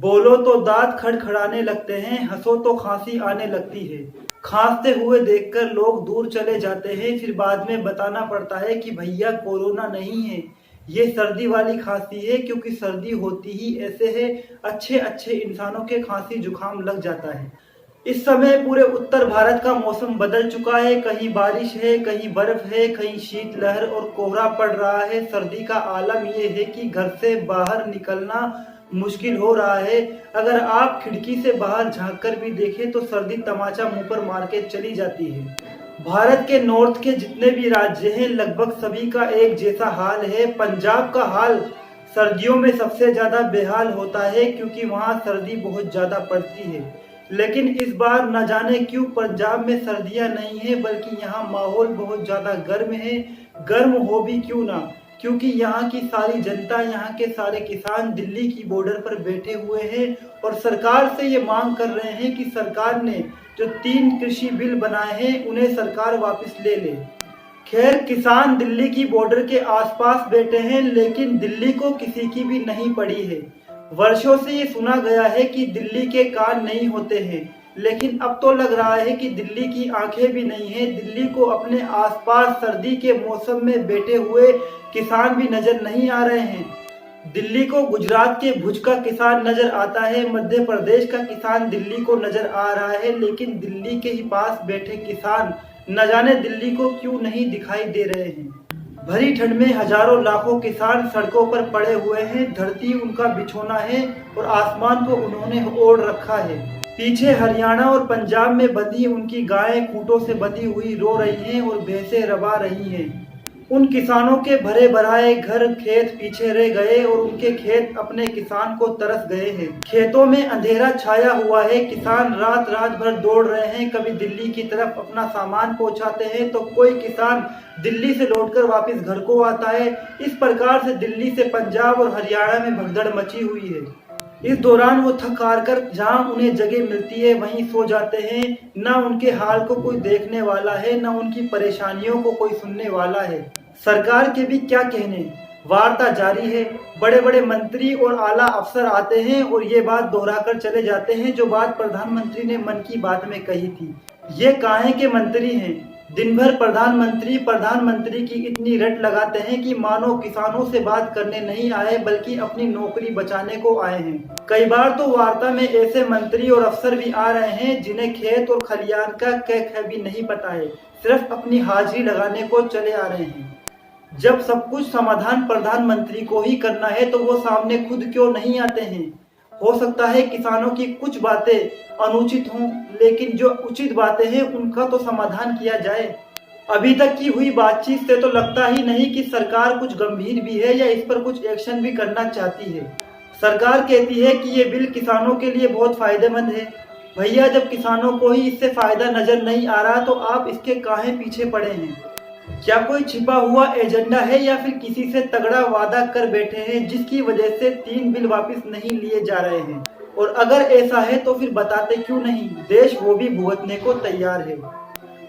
बोलो तो दांत खड़खड़ाने लगते हैं, हंसो तो खांसी आने लगती है। खांसते हुए देखकर लोग दूर चले जाते हैं, फिर बाद में बताना पड़ता है कि भैया कोरोना नहीं है, ये सर्दी वाली खांसी है। क्योंकि सर्दी होती ही ऐसे है, अच्छे अच्छे इंसानों के खांसी जुकाम लग जाता है। इस समय पूरे उत्तर भारत का मौसम बदल चुका है। कहीं बारिश है, कहीं बर्फ है, कहीं शीतलहर और कोहरा पड़ रहा है। सर्दी का आलम यह है कि घर से बाहर निकलना मुश्किल हो रहा है। अगर आप खिड़की से बाहर झांक कर भी देखें तो सर्दी तमाचा मुंह पर मार के चली जाती है। भारत के नॉर्थ के जितने भी राज्य हैं लगभग सभी का एक जैसा हाल है। पंजाब का हाल सर्दियों में सबसे ज्यादा बेहाल होता है क्योंकि वहाँ सर्दी बहुत ज्यादा पड़ती है। लेकिन इस बार न जाने क्यों पंजाब में सर्दियां नहीं है, बल्कि यहाँ माहौल बहुत ज्यादा गर्म है। गर्म हो भी क्यों ना, क्योंकि यहाँ की सारी जनता, यहाँ के सारे किसान दिल्ली की बॉर्डर पर बैठे हुए हैं और सरकार से ये मांग कर रहे हैं कि सरकार ने जो 3 कृषि बिल बनाए हैं उन्हें सरकार वापस ले ले। खैर, किसान दिल्ली की बॉर्डर के आसपास बैठे हैं, लेकिन दिल्ली को किसी की भी नहीं पड़ी है। वर्षों से ये सुना गया है कि दिल्ली के कान नहीं होते हैं, लेकिन अब तो लग रहा है कि दिल्ली की आंखें भी नहीं हैं। दिल्ली को अपने आसपास सर्दी के मौसम में बैठे हुए किसान भी नजर नहीं आ रहे हैं। दिल्ली को गुजरात के भुज का किसान नजर आता है, मध्य प्रदेश का किसान दिल्ली को नजर आ रहा है, लेकिन दिल्ली के ही पास बैठे किसान न जाने दिल्ली को क्यों नहीं दिखाई दे रहे हैं। भरी ठंड में हजारों लाखों किसान सड़कों पर पड़े हुए हैं। धरती उनका बिछोना है और आसमान को उन्होंने ओढ़ रखा है। पीछे हरियाणा और पंजाब में बंधी उनकी गायें खूंटों से बंधी हुई रो रही हैं और भैंसें रवा रही हैं। उन किसानों के भरे भराए घर खेत पीछे रह गए और उनके खेत अपने किसान को तरस गए हैं। खेतों में अंधेरा छाया हुआ है। किसान रात रात भर दौड़ रहे हैं। कभी दिल्ली की तरफ अपना सामान पहुंचाते हैं तो कोई किसान दिल्ली से लौटकर वापस घर को आता है। इस प्रकार से दिल्ली से पंजाब और हरियाणा में भगदड़ मची हुई है। इस दौरान वो थक हार कर जहाँ उन्हें जगह मिलती है वहीं सो जाते हैं। न उनके हाल को कोई देखने वाला है, न उनकी परेशानियों को कोई सुनने वाला है। सरकार के भी क्या कहने, वार्ता जारी है। बड़े बड़े मंत्री और आला अफसर आते हैं और ये बात दोहराकर चले जाते हैं जो बात प्रधानमंत्री ने मन की बात में कही थी। ये काहे के मंत्री हैं, दिन भर प्रधानमंत्री की इतनी रट लगाते हैं कि मानो किसानों से बात करने नहीं आए बल्कि अपनी नौकरी बचाने को आए हैं। कई बार तो वार्ता में ऐसे मंत्री और अफसर भी आ रहे हैं जिन्हें खेत और खलियान का कै भी नहीं पता है, सिर्फ अपनी हाजिरी लगाने को चले आ रहे हैं। जब सब कुछ समाधान प्रधानमंत्री को ही करना है तो वो सामने खुद क्यों नहीं आते हैं। हो सकता है किसानों की कुछ बातें अनुचित हों, लेकिन जो उचित बातें हैं उनका तो समाधान किया जाए। अभी तक की हुई बातचीत से तो लगता ही नहीं कि सरकार कुछ गंभीर भी है या इस पर कुछ एक्शन भी करना चाहती है। सरकार कहती है कि ये बिल किसानों के लिए बहुत फायदेमंद है। भैया, जब किसानों को ही इससे फायदा नजर नहीं आ रहा तो आप इसके काहे पीछे पड़े हैं। क्या कोई छिपा हुआ एजेंडा है या फिर किसी से तगड़ा वादा कर बैठे हैं जिसकी वजह से 3 बिल वापस नहीं लिए जा रहे हैं। और अगर ऐसा है तो फिर बताते क्यों नहीं, देश वो भी भुगतने को तैयार है।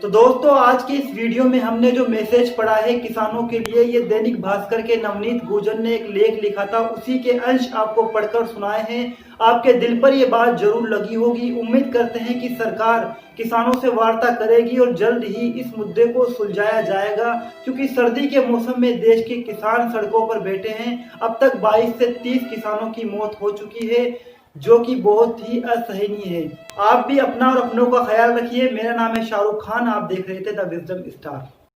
तो दोस्तों, आज की इस वीडियो में हमने जो मैसेज पढ़ा है किसानों के लिए, ये दैनिक भास्कर के नवनीत गुर्जर ने एक लेख लिखा था, उसी के अंश आपको पढ़कर सुनाए हैं। आपके दिल पर ये बात जरूर लगी होगी। उम्मीद करते हैं कि सरकार किसानों से वार्ता करेगी और जल्द ही इस मुद्दे को सुलझाया जाएगा, क्योंकि सर्दी के मौसम में देश के किसान सड़कों पर बैठे हैं। अब तक 22 से 30 किसानों की मौत हो चुकी है, जो कि बहुत ही असहनीय है। आप भी अपना और अपनों का ख्याल रखिए। मेरा नाम है शाहरुख खान, आप देख रहे थे द विजडम स्टार।